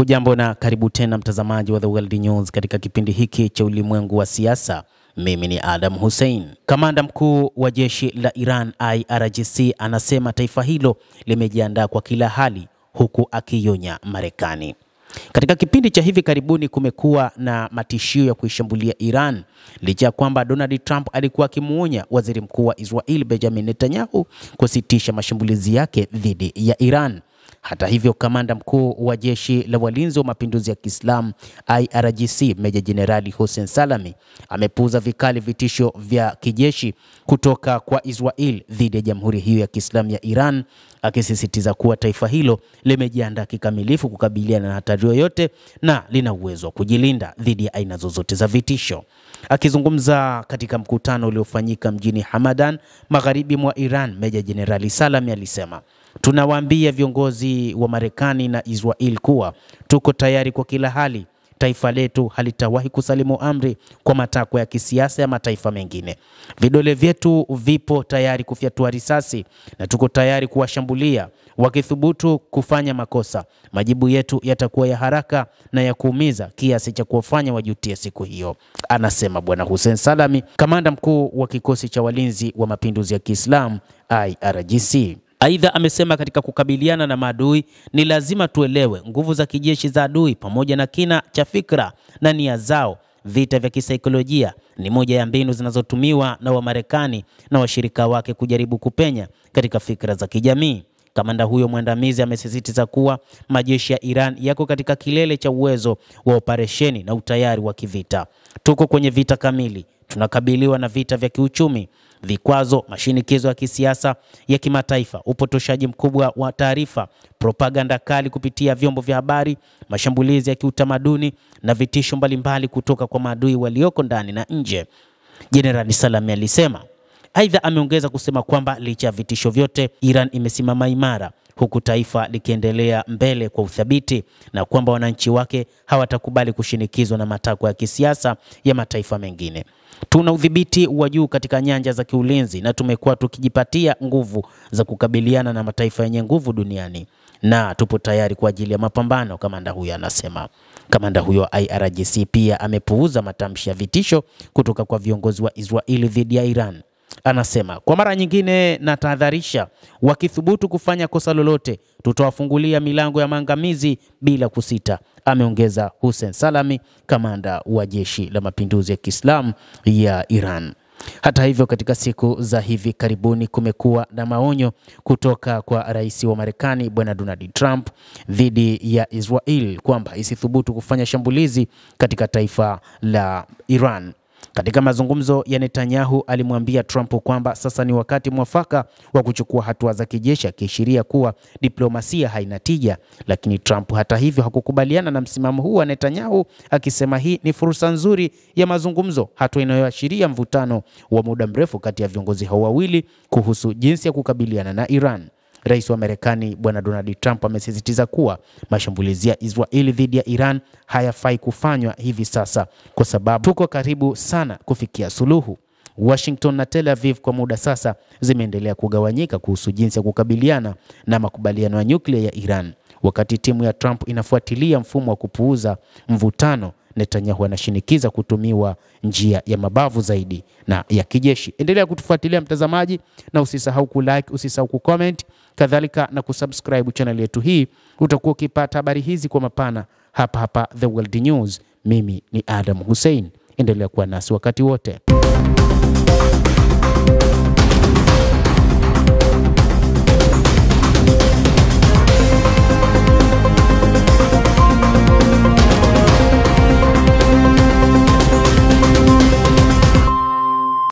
Hujambo na karibu tena mtazamaji wa The World News katika kipindi hiki cha ulimwengu wa siasa. Mimi ni Adam Hussein. Kamanda mkuu wa jeshi la Iran IRGC anasema taifa hilo limejiandaa kwa kila hali, huku akionya Marekani. Katika kipindi cha hivi karibuni kumekuwa na matishio ya kuishambulia Iran, licha ya kwamba Donald Trump alikuwa akimuonya waziri mkuu wa Israel Benjamin Netanyahu kusitisha mashambulizi yake dhidi ya Iran. Hata hivyo, kamanda mkuu wa jeshi la walinzi wa mapinduzi ya Kiislamu IRGC Meja Jenerali Hossein Salami amepuuza vikali vitisho vya kijeshi kutoka kwa Israel dhidi ya jamhuri hiyo ya Kiislamu ya Iran, akisisitiza kuwa taifa hilo limejiandaa kikamilifu kukabiliana na hatari yoyote na lina uwezo wa kujilinda dhidi ya aina zozote za vitisho. Akizungumza katika mkutano uliofanyika mjini Hamadan, magharibi mwa Iran, Meja Jenerali Salami alisema, "Tunawaambia viongozi wa Marekani na Israel kuwa tuko tayari kwa kila hali. Taifa letu halitawahi kusalimu amri kwa matakwa ya kisiasa ya mataifa mengine. Vidole vyetu vipo tayari kufyatua risasi na tuko tayari kuwashambulia. Wakithubutu kufanya makosa, majibu yetu yatakuwa ya haraka na ya kuumiza kiasi cha kuwafanya wajutie siku hiyo," anasema Bwana Hossein Salami, kamanda mkuu wa kikosi cha walinzi wa mapinduzi ya Kiislamu IRGC. Aidha, amesema katika kukabiliana na maadui ni lazima tuelewe nguvu za kijeshi za adui pamoja na kina cha fikra na nia zao. Vita vya kisaikolojia ni moja ya mbinu zinazotumiwa na Wamarekani na washirika wake kujaribu kupenya katika fikra za kijamii. Kamanda huyo mwandamizi amesisitiza kuwa majeshi ya Iran yako katika kilele cha uwezo wa operesheni na utayari wa kivita. "Tuko kwenye vita kamili. Tunakabiliwa na vita vya kiuchumi, vikwazo, mashinikizo ya kisiasa ya kimataifa, upotoshaji mkubwa wa taarifa, propaganda kali kupitia vyombo vya habari, mashambulizi ya kiutamaduni na vitisho mbalimbali kutoka kwa maadui walioko ndani na nje," Jenerali Salami alisema. Aidha, ameongeza kusema kwamba licha ya vitisho vyote, Iran imesimama imara, huku taifa likiendelea mbele kwa uthabiti, na kwamba wananchi wake hawatakubali kushinikizwa na matakwa ya kisiasa ya mataifa mengine. "Tuna udhibiti wa juu katika nyanja za kiulinzi na tumekuwa tukijipatia nguvu za kukabiliana na mataifa yenye nguvu duniani na tupo tayari kwa ajili ya mapambano," kamanda huyo anasema. Kamanda huyo IRGC pia amepuuza matamshi ya vitisho kutoka kwa viongozi wa Israeli dhidi ya Iran. Anasema, "Kwa mara nyingine na tahadharisha, wakithubutu kufanya kosa lolote, tutawafungulia milango ya maangamizi bila kusita," ameongeza Hossein Salami, kamanda wa jeshi la mapinduzi ya Kiislamu ya Iran. Hata hivyo, katika siku za hivi karibuni kumekuwa na maonyo kutoka kwa rais wa Marekani Bwana Donald Trump dhidi ya Israel kwamba isithubutu kufanya shambulizi katika taifa la Iran. Katika mazungumzo ya Netanyahu, alimwambia Trump kwamba sasa ni wakati mwafaka wa kuchukua hatua za kijeshi, akiashiria kuwa diplomasia haina tija. Lakini Trump hata hivyo hakukubaliana na msimamo huu wa Netanyahu, akisema hii ni fursa nzuri ya mazungumzo, hatua inayoashiria mvutano wa muda mrefu kati ya viongozi hao wawili kuhusu jinsi ya kukabiliana na Iran. Rais wa Marekani Bwana Donald Trump amesisitiza kuwa mashambulizi ya Israeli dhidi ya Iran hayafai kufanywa hivi sasa kwa sababu tuko karibu sana kufikia suluhu. Washington na Tel Aviv kwa muda sasa zimeendelea kugawanyika kuhusu jinsi ya kukabiliana na makubaliano ya nyuklia ya Iran. Wakati timu ya Trump inafuatilia mfumo wa kupuuza mvutano, Netanyahu anashinikiza kutumiwa njia ya mabavu zaidi na ya kijeshi. Endelea kutufuatilia mtazamaji, na usisahau kulike, usisahau kucomment, kadhalika na kusubscribe channel yetu hii. Utakuwa ukipata habari hizi kwa mapana hapa The World News. Mimi ni Adam Hussein. Endelea kuwa nasi wakati wote.